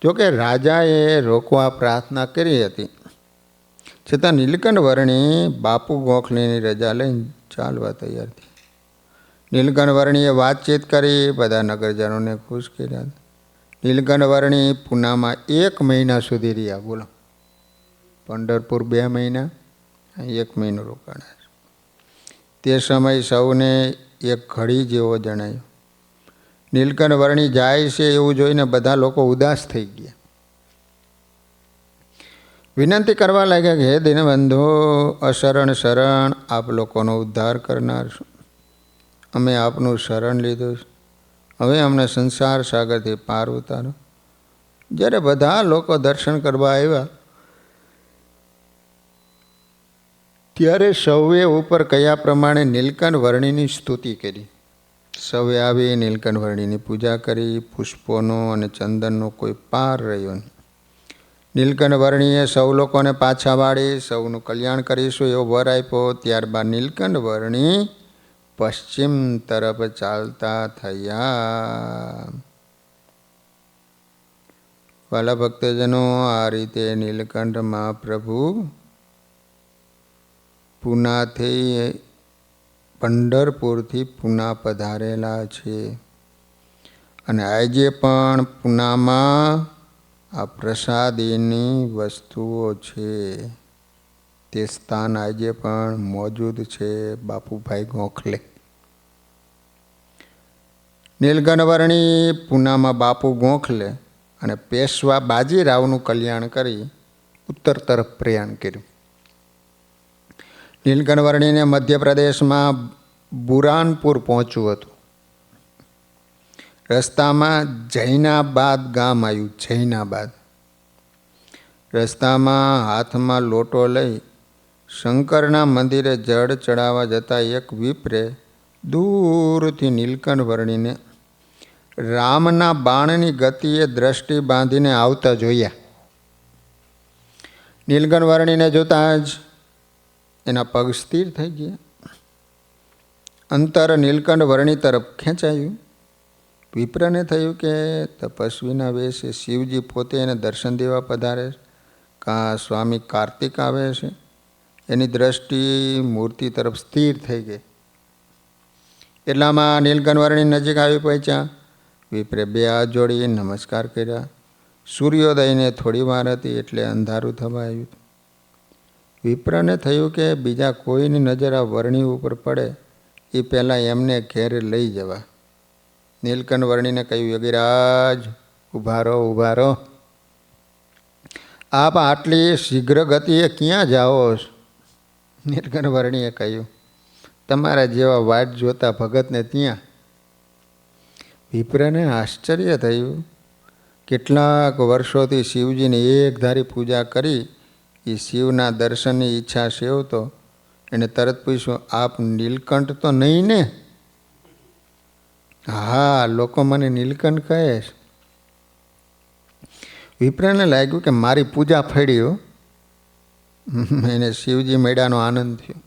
[SPEAKER 1] જોકે રાજાએ રોકવા પ્રાર્થના કરી હતી, છતાં નીલકંઠ વર્ણી બાપુ ગોખલેની રજા લઈને ચાલવા તૈયાર થઈ. નીલકંઠ વર્ણીએ વાતચીત કરી બધા નગરજનોને ખુશ કર્યા. નીલકંઠ વર્ણી પૂનામાં 1 મહિના સુધી રહ્યા. બોલો, પંઢરપુર 2 મહિના, 1 મહિનો રોકાણા. તે સમય સૌને એક ઘડી જેવો જણાયો. નીલકંઠ વર્ણી જાય છે એવું જોઈને બધા લોકો ઉદાસ થઈ ગયા. વિનંતી કરવા લાગ્યા કે હે દીનબંધુ, અશરણ શરણ આપ લોકોનો ઉદ્ધાર કરનાર છો. અમે આપનું શરણ લીધું છે, હવે અમને સંસાર સાગરથી પાર ઉતારો. જ્યારે બધા લોકો દર્શન કરવા આવ્યા ત્યારે સૌએ ઉપર કયા પ્રમાણે નીલકંઠ વર્ણીની સ્તુતિ કરી. સૌએ આવી નીલકંઠ વર્ણીની પૂજા કરી. પુષ્પોનો અને ચંદનનો કોઈ પાર રહ્યો નહીં. નીલકંઠ વર્ણીએ સૌ લોકોને પાછા વાળી સૌનું કલ્યાણ કરીશું એવો વર આપ્યો. ત્યારબાદ નીલકંઠ વર્ણી પશ્ચિમ તરફ ચાલતા થયા. વાલા ભક્તજનો, આ રીતે નીલકંઠ મહાપ્રભુ પૂનાથી પંઢરપુરથી પૂના પધારેલા છે. અને આજે પણ પૂનામાં આ પ્રસાદીની વસ્તુઓ છે. તે સ્થાન આજે પણ મોજૂદ છે. બાપુભાઈ ગોખલે. નીલકંઠ વર્ણી પૂનામાં બાપુ ગોખલે અને પેશવા બાજીરાવનું કલ્યાણ કરી ઉત્તર તરફ પ્રયાણ કર્યું. નીલકંઠ વર્ણીને મધ્યપ્રદેશમાં બુરાનપુર પહોંચવું હતું. રસ્તામાં જૈનાબાદ ગામ આવ્યું. જૈનાબાદ. રસ્તામાં હાથમાં લોટો લઈ શંકરના મંદિરે જળ ચડાવવા જતા એક વિપ્રે દૂરથી નીલકંઠ વર્ણીને રામના બાણની ગતિએ દ્રષ્ટિ બાંધીને આવતા જોયા. નીલકંઠ વર્ણીને જોતા જ એના પગ સ્થિર થઈ ગયા. અંતર નીલકંઠ વર્ણી તરફ ખેંચાયું. વિપ્રને થયું કે તપસ્વીના વેશે શિવજી પોતે એને દર્શન દેવા પધારે કાં સ્વામી કાર્તિક આવે છે. એની દ્રષ્ટિ મૂર્તિ તરફ સ્થિર થઈ ગઈ. એટલામાં નીલકંઠ વર્ણી નજીક આવી પહોંચ્યા. વિપ્રે 2 હાથ જોડી નમસ્કાર કર્યા. સૂર્યોદયને થોડી વાર હતી એટલે અંધારું થવા આવ્યું. વિપ્રને થયું કે બીજા કોઈની નજર આ વર્ણી ઉપર પડે એ પહેલાં એમને ઘેરે લઈ જવા. નીલકંઠ વર્ણીને કહ્યું, યોગીરાજ ઊભા રહો, ઊભા રહો. આપ આટલી શીઘ્ર ગતિએ ક્યાં જાઓ છો? નીલકંઠ વર્ણીએ કહ્યું, તમારા જેવા વાટ જોતા ભગતને ત્યાં. વિપ્રને આશ્ચર્ય થયું. કેટલાક વર્ષોથી શિવજીની એકધારી પૂજા કરી એ શિવના દર્શનની ઈચ્છા સેવતો. એને તરત પૂછ્યું, આપ નીલકંઠ તો નહીં ને? હા, લોકો મને નીલકંઠ કહે છે. વિપ્રને લાગ્યું કે મારી પૂજા ફળ્યો. એને શિવજી મળ્યાનો આનંદ થયો.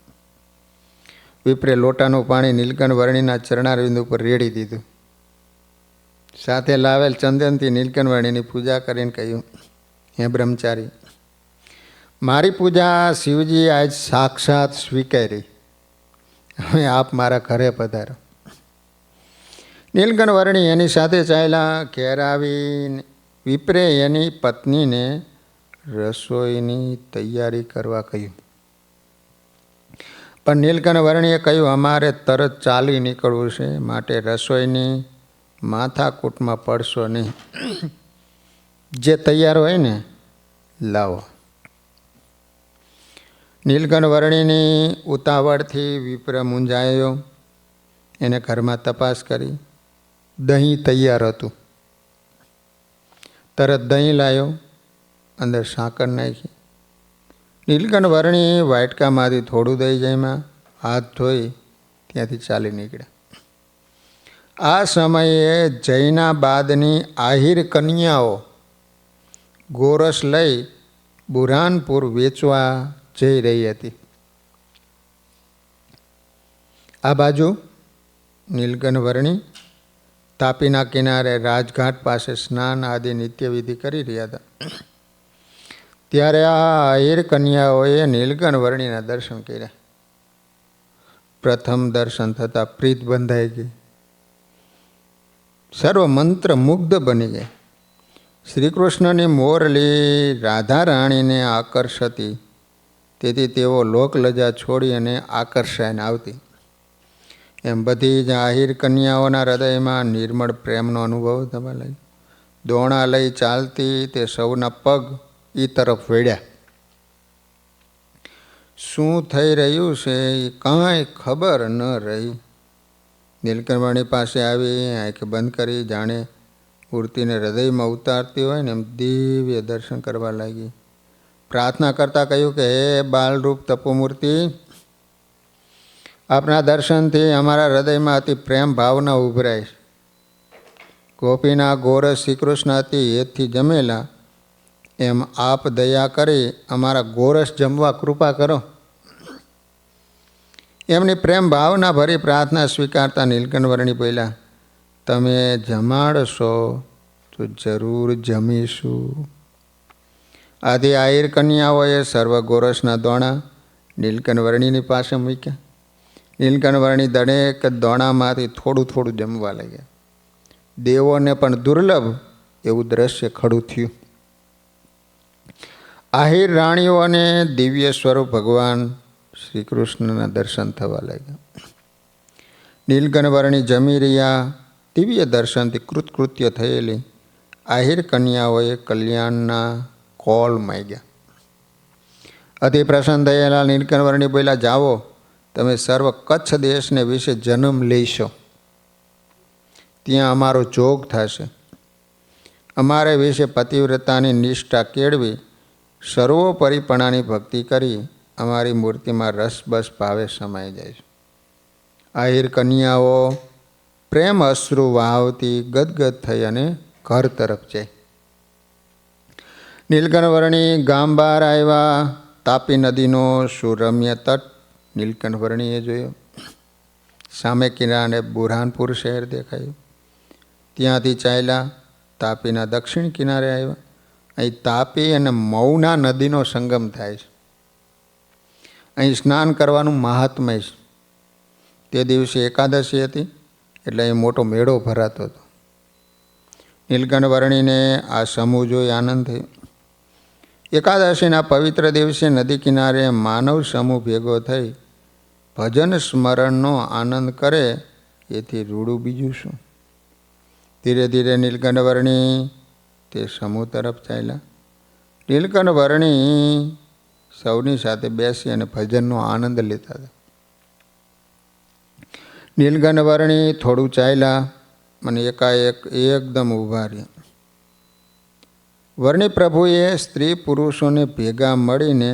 [SPEAKER 1] વિપ્રે લોટાનું પાણી નીલકંઠ વર્ણીના ચરણારવિંદ ઉપર રેડી દીધું. સાથે લાવેલ ચંદનથી નીલકંઠ વર્ણીની પૂજા કરીને કહ્યું, હે બ્રહ્મચારી, મારી પૂજા શિવજી આજ સાક્ષાત સ્વીકારી. હવે આપ મારા ઘરે પધારો. નીલકંઠ વર્ણી એની સાથે ચાલ્યા. ઘેર આવીને વિપ્રે એની પત્નીને રસોઈની તૈયારી કરવા કહ્યું. પણ નીલકંઠ વર્ણીએ કહ્યું, અમારે તરત ચાલી નીકળવું છે, માટે રસોઈની માથાકૂટમાં પડશો નહીં. જે તૈયાર હોય ને લાવો. નીલકંઠ વર્ણીની ઉતાવળથી વિપ્ર મૂંઝાયો. એને ઘરમાં તપાસ કરી. દહીં તૈયાર હતું. તરત દહીં લાવ્યો, અંદર સાકર નાખી. નીલકંઠ વર્ણી વાટકામાંથી થોડું દહીં જમ્યા, હાથ ધોઈ ત્યાંથી ચાલી નીકળ્યા. આ સમયે જૈનાબાદની આહિર કન્યાઓ ગોરસ લઈ બુરહાનપુર વેચવા જઈ રહી હતી. આ બાજુ નીલકંઠ વર્ણી તાપીના કિનારે રાજઘાટ પાસે સ્નાન આદિ નિત્યવિધિ કરી રહ્યા હતા. ત્યારે આ આહિર કન્યાઓએ નીલકંઠ વર્ણીના દર્શન કર્યા. પ્રથમ દર્શન થતાં પ્રીત બંધાઈ ગઈ. સર્વ મંત્ર મુગ્ધ બની ગઈ. શ્રી કૃષ્ણની મોરલી રાધા રાણીને આકર્ષતી, તેથી તેઓ લોકલજા છોડી અને આકર્ષાઈને આવતી. એમ બધી જ આહિર કન્યાઓના હૃદયમાં નિર્મળ પ્રેમનો અનુભવ થવા લાગ્યો. દોણા લઈ ચાલતી તે સૌના પગ એ તરફ વળ્યા. શું થઈ રહ્યું છે એ કાંઈ ખબર ન રહી. નીલકંઠ વર્ણી પાસે આવી આંખ બંધ કરી જાણે મૂર્તિને હૃદયમાં ઉતારતી હોય ને એમ દિવ્ય દર્શન કરવા લાગી. પ્રાર્થના કરતાં કહ્યું કે હે બાલરૂપ તપોમૂર્તિ, આપના દર્શનથી અમારા હૃદયમાં અતિ પ્રેમ ભાવના ઉભરાય. ગોપીના ગોરસ શ્રી કૃષ્ણ અતિ હેતથી જમેલા, એમ આપ દયા કરી અમારા ગોરસ જમવા કૃપા કરો. એમની પ્રેમ ભાવના ભરી પ્રાર્થના સ્વીકારતા નીલકંઠ વર્ણી બોલ્યા, તમે જમાડશો તો જરૂર જમીશું. આથી આહિર કન્યાઓએ સર્વ ગોરસના દોણા નીલકંઠ વર્ણીની પાસે મૂક્યા. નીલકંઠ વર્ણી દરેક દોણામાંથી થોડું થોડું જમવા લાગ્યા. દેવોને પણ દુર્લભ એવું દ્રશ્ય ખડું થયું. આહિર રાણીઓને દિવ્ય સ્વરૂપ ભગવાન શ્રી કૃષ્ણના દર્શન થવા લાગ્યા. નીલકંઠ વર્ણી જમી રહ્યા. દિવ્ય દર્શનથી કૃતકૃત્ય થયેલી આહિર કન્યાઓએ કલ્યાણના કોલ માંગ્યા. અતિ પ્રસન્ન થયેલા નીલકંઠ વર્ણી બોલ્યા, જાઓ, તમે સર્વ કચ્છ દેશને વિશે જન્મ લેશો. ત્યાં અમારો જોગ થશે. અમારે વિશે પતિવ્રતાની નિષ્ઠા કેળવી સર્વોપરીપણાની ભક્તિ કરી અમારી મૂર્તિમાં રસબસ ભાવે સમાઈ જાય છે. આહિર કન્યાઓ પ્રેમ અશ્રુ વહાવતી ગદગદ થઈ અને ઘર તરફ જાય. નીલકંઠ વર્ણી ગામ બહાર આવ્યા. તાપી નદીનો સુરમ્ય તટ નીલકંઠ વર્ણીએ જોયો. સામે કિનારે બુરહાનપુર શહેર દેખાયું. ત્યાંથી ચાલ્યા તાપીના દક્ષિણ કિનારે આવ્યા. અહીં તાપી અને મૌના નદીનો સંગમ થાય છે. અહીં સ્નાન કરવાનું મહાત્મય છે. તે દિવસે એકાદશી હતી, એટલે અહીં મોટો મેળો ભરાતો હતો. નીલકંઠ વર્ણીને આ સમૂહ જોઈ આનંદ થયો. એકાદશીના પવિત્ર દિવસે નદી કિનારે માનવ સમૂહ ભેગો થઈ ભજન સ્મરણનો આનંદ કરે, એથી રૂડું બીજું શું. ધીરે ધીરે નીલકંઠ વર્ણી તે સમૂહ તરફ ચાલ્યા. નીલકંઠ વર્ણી સૌની સાથે બેસી અને ભજનનો આનંદ લેતા હતા. નીલકંઠ વર્ણી થોડું ચાલ્યા અને એકાએક એકદમ ઊભા રહ્યા. વર્ણી પ્રભુએ સ્ત્રી પુરુષોને ભેગા મળીને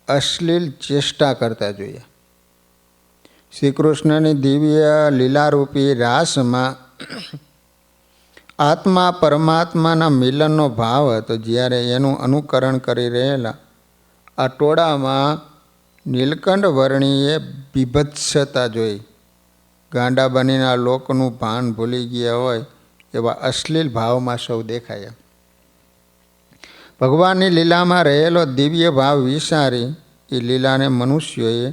[SPEAKER 1] અશ્લીલ ચેષ્ટા કરતા જોયા. શ્રી કૃષ્ણની દિવ્ય લીલારૂપી રાસમાં આત્મા પરમાત્માના મિલનનો ભાવ હતો. જ્યારે એનું અનુકરણ કરી રહેલા આ ટોળામાં નીલકંઠ વર્ણીએ બીભત્સતા જોઈ. ગાંડા બનીના લોકોનું ભાન ભૂલી ગયા હોય એવા અશ્લીલ ભાવમાં સૌ દેખાયા. ભગવાનની લીલામાં રહેલો દિવ્ય ભાવ વિસારી એ લીલાને મનુષ્યોએ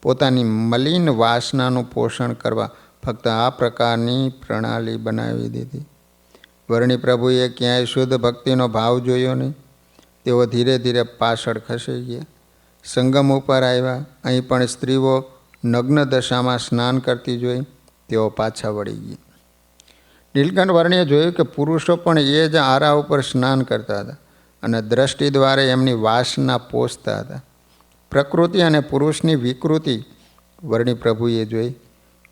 [SPEAKER 1] પોતાની મલિન વાસનાનું પોષણ કરવા ફક્ત આ પ્રકારની પ્રણાલી બનાવી દીધી. વર્ણી પ્રભુએ ક્યાંય શુદ્ધ ભક્તિનો ભાવ જોયો નહીં. તેઓ ધીરે ધીરે પાછળ ખસી ગયા. સંગમ ઉપર આવ્યા. અહીં પણ સ્ત્રીઓ નગ્ન દશામાં સ્નાન કરતી જોઈ તેઓ પાછા વળી ગયા. નીલકંઠ વર્ણીએ જોયું કે પુરુષો પણ એ જ આરા ઉપર સ્નાન કરતા હતા અને દ્રષ્ટિ દ્વારા એમની વાસના પોષતા હતા. પ્રકૃતિ અને પુરુષની વિકૃતિ વર્ણી પ્રભુએ જોઈ.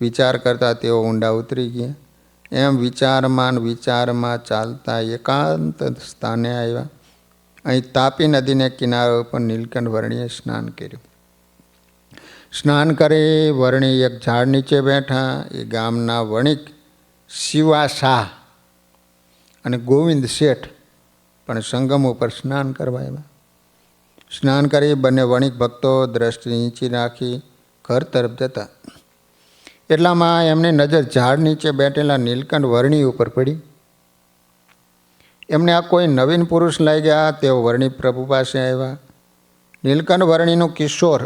[SPEAKER 1] વિચાર કરતાં તેઓ ઊંડા ઉતરી ગયા. એમ વિચારમાં ચાલતા એકાંત સ્થાને આવ્યા. અહીં તાપી નદીને કિનારા ઉપર નીલકંઠ વર્ણીએ સ્નાન કર્યું. સ્નાન કરી વર્ણી એક ઝાડ નીચે બેઠા. એ ગામના વણિક શિવા શાહ અને ગોવિંદ શેઠ પણ સંગમ ઉપર સ્નાન કરવા આવ્યા. સ્નાન કરી બંને વણિક ભક્તો દ્રષ્ટિ નીચી રાખી ઘર તરફ જતા. એટલામાં એમની નજર ઝાડ નીચે બેઠેલા નીલકંઠ વર્ણી ઉપર પડી. એમને આ કોઈ નવીન પુરુષ લાગ્યા. તેઓ વર્ણી પ્રભુ પાસે આવ્યા. નીલકંઠ વર્ણીનું કિશોર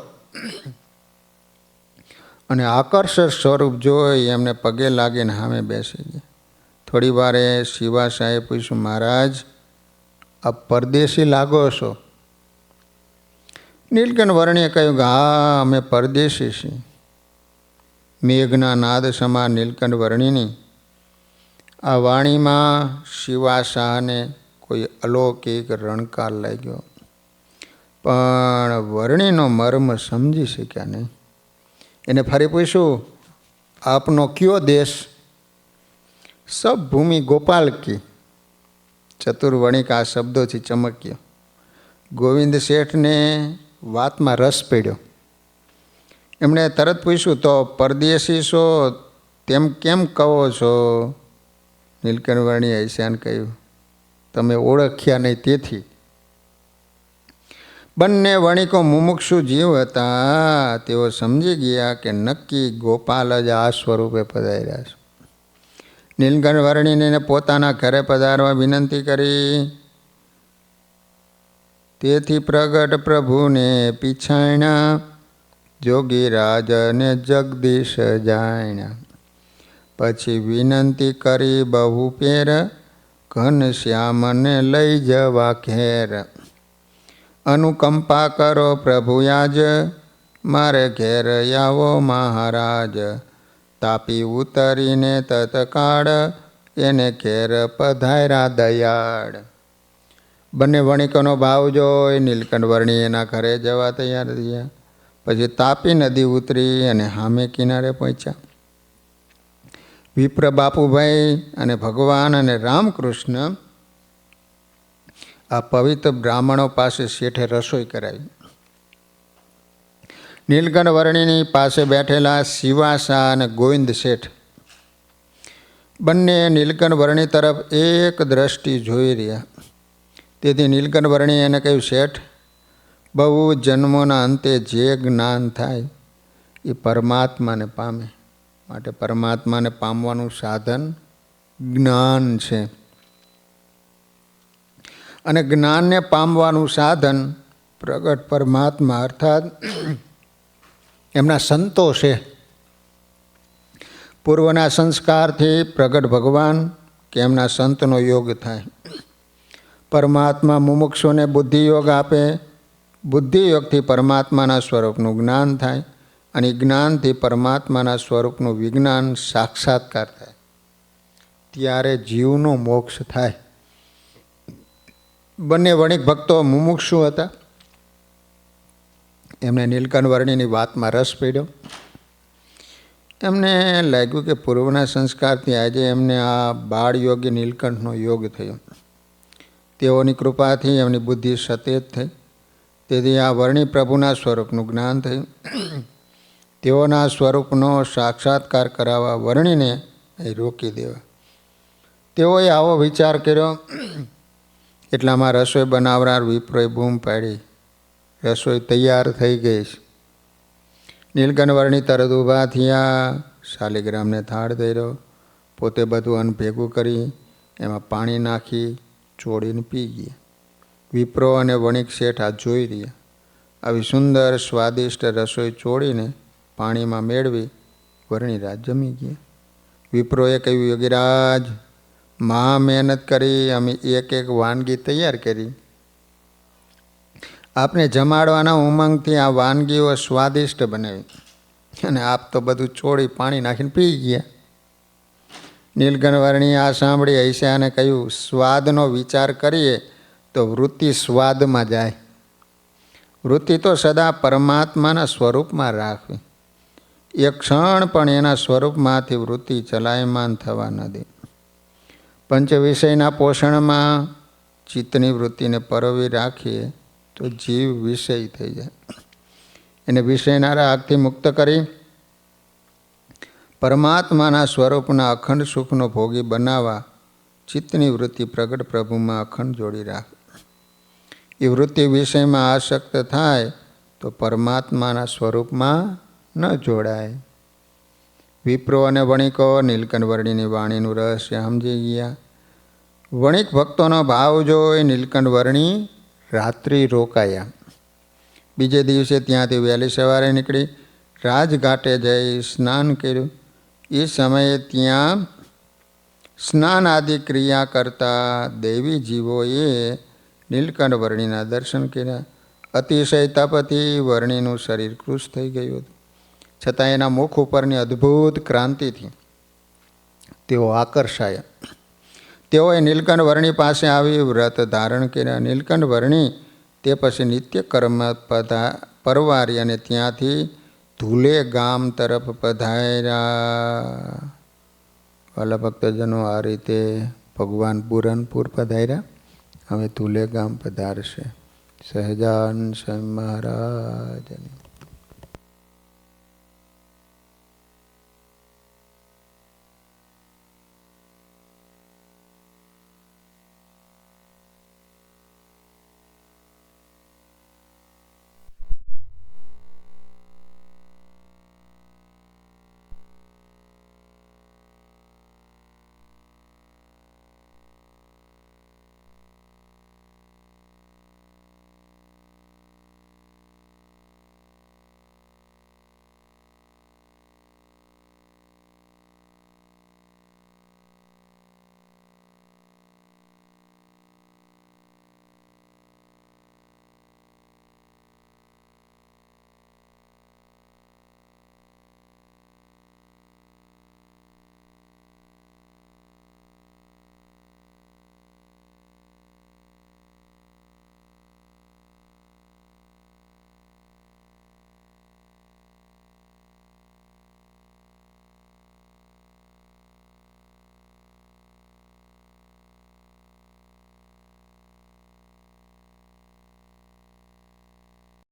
[SPEAKER 1] અને આકર્ષક સ્વરૂપ જોઈ એમને પગે લાગીને સામે બેસી ગયા. થોડી વારે શિવા શાહે પૂછ્યું, મહારાજ આપ પરદેશી લાગો છો? નીલકંઠ વર્ણીએ કહ્યું કે હા, અમે પરદેશી છીએ. મેઘના નાદ સમાન નીલકંઠ વર્ણીની આ વાણીમાં શિવા શાહને કોઈ અલૌકિક રણકાર લાગ્યો, પણ વર્ણીનો મર્મ સમજી શક્યા નહીં. એને ફરી પૂછ્યું, આપનો કયો દેશ? સબ ભૂમિ ગોપાલ કી. ચતુર વણિક આ શબ્દોથી ચમક્યો. ગોવિંદ શેઠને વાતમાં રસ પડ્યો. એમણે તરત પૂછ્યું, તો પરદેશી છો તેમ કેમ કહો છો? નીલકંઠ વર્ણીએ હસ્યાને કહ્યું, તમે ઓળખ્યા નહીં તેથી. બંને વણિકો મુમુક્ષુ જીવ હતા. તેઓ સમજી ગયા કે નક્કી ગોપાલ જ આ સ્વરૂપે પધાર્યા છે. નીલકંઠ વર્ણીને પોતાના ઘરે પધારવા વિનંતી કરી. તેથી પ્રગટ પ્રભુને પીછાણ્યા, જોગીરાજ અને જગદીશ જાણ્યા. પછી વિનંતી કરી બહુ પેર, ઘનશ્યામને લઈ જવા ઘેર. અનુકંપા કરો પ્રભુ આજ, મારે ઘેર આવો મહારાજ. તાપી ઉતરીને તત્કાળ, એને ઘેર પધાર્યા દયાળ. બંને વણિકોનો ભાવ જોઈ નીલકંઠ વર્ણી એના ઘરે જવા તૈયાર થયા. પછી તાપી નદી ઉતરી અને સામે કિનારે પહોંચ્યા. વિપ્ર બાપુભાઈ અને ભગવાન અને રામકૃષ્ણ આ પવિત્ર બ્રાહ્મણો પાસે શેઠે રસોઈ કરાવી. નીલકંઠ વર્ણીની પાસે બેઠેલા શિવા શાહ અને ગોવિંદ શેઠ બંને નીલકંઠ વર્ણી તરફ એક દ્રષ્ટિ જોઈ રહ્યા. તેથી નીલકંઠ વર્ણીએ એને કહ્યું, શેઠ, બહુ જન્મોના અંતે જે જ્ઞાન થાય એ પરમાત્માને પામે. માટે પરમાત્માને પામવાનું સાધન જ્ઞાન છે. અને જ્ઞાનને પામવાનું સાધન પ્રગટ પરમાત્મા અર્થાત એમના સંતો છે. પૂર્વના સંસ્કારથી પ્રગટ ભગવાન કે એમના સંતનો યોગ થાય. પરમાત્મા મુમુક્ષુને બુદ્ધિયોગ આપે. બુદ્ધિયોગથી પરમાત્માના સ્વરૂપનું જ્ઞાન થાય અને જ્ઞાનથી પરમાત્માના સ્વરૂપનું વિજ્ઞાન સાક્ષાત્કાર થાય. ત્યારે જીવનો મોક્ષ થાય. બંને વણિક ભક્તો મુમુક્ષુ હતા. એમને નીલકંઠ વર્ણીની વાતમાં રસ પડ્યો. એમને લાગ્યું કે પૂર્વના સંસ્કારથી આજે એમને આ બાળ યોગી નીલકંઠનો યોગ થયો. તેઓની કૃપાથી એમની બુદ્ધિ સતેજ થઈ. તેથી આ વર્ણી પ્રભુના સ્વરૂપનું જ્ઞાન થયું. તેઓના સ્વરૂપનો સાક્ષાત્કાર કરાવવા વર્ણીને રોકી દેવા. તેઓએ આવો વિચાર કર્યો. એટલામાં રસોઈ બનાવનાર વિપ્રોએ બૂમ પાડી, રસોઈ તૈયાર થઈ ગઈ છે. નીલકંઠ વર્ણી તરત ઊભા થયા. શાલિગ્રામને થાળ ધર્યો. પોતે બધું અન્ન ભેગું કરી એમાં પાણી નાખી ચોળીને પી ગયા. વિપ્રો અને વણિક શેઠ આ જોઈ રહ્યા. આવી સુંદર સ્વાદિષ્ટ રસોઈ ચોળીને પાણીમાં મેળવી વર્ણીરાજ જમી ગયા. વિપ્રોએ કહ્યું, યોગીરાજ, મહા મહેનત કરી અમે એક એક વાનગી તૈયાર કરી. આપને જમાડવાના ઉમંગથી આ વાનગીઓ સ્વાદિષ્ટ બનાવી અને આપ તો બધું ચોળી પાણી નાખીને પી ગયા. નીલકંઠ વર્ણીએ આ સાંભળી હસ્યા અને કહ્યું, સ્વાદનો વિચાર કરીએ તો વૃત્તિ સ્વાદમાં જાય. વૃત્તિ તો સદા પરમાત્માના સ્વરૂપમાં રાખવી. એક ક્ષણ પણ એના સ્વરૂપમાંથી વૃત્તિ ચલાયમાન થવા ન દે. પંચ વિષયના પોષણમાં ચિત્તની વૃત્તિને પરોવી રાખીએ તો જીવ વિષય થઈ જાય. એને વિષયના રાગથી મુક્ત કરી પરમાત્માના સ્વરૂપના અખંડ સુખનો ભોગી બનાવવા ચિત્તની વૃત્તિ પ્રગટ પ્રભુમાં અખંડ જોડી રાખ. એ વૃત્તિ વિષયમાં આસક્ત થાય તો પરમાત્માના સ્વરૂપમાં ન જોડાય. વિપ્રો અને વણિકો નીલકંઠ વર્ણીની વાણીનું રહસ્ય સમજી ગયા. વણિક ભક્તોનો ભાવ જોઈ નીલકંઠ વર્ણી રાત્રિ રોકાયા. બીજે દિવસે ત્યાંથી વહેલી સવારે નીકળી રાજઘાટે જઈ સ્નાન કર્યું. એ સમયે ત્યાં સ્નાન આદિ ક્રિયા કરતા દૈવી જીવોએ નીલકંઠ વર્ણીના દર્શન કર્યા. અતિશય તપથી વર્ણીનું શરીર કૃશ થઈ ગયું હતું. છતાં એના મુખ ઉપરની અદ્ભુત ક્રાંતિથી તેઓ આકર્ષાયા. તેઓએ નીલકંઠ વર્ણી પાસે આવી વ્રત ધારણ કર્યા. નીલકંઠ વર્ણી તે પછી નિત્ય કર્મ પરવારી અને ત્યાંથી ધૂલે ગામ તરફ પધાર્યા. વાલા ભક્તજનો, આ રીતે ભગવાન પુરનપુર પધાર્યા. હવે ધૂલે ગામ પધારશે. સહજાન સ્વામી મહારાજની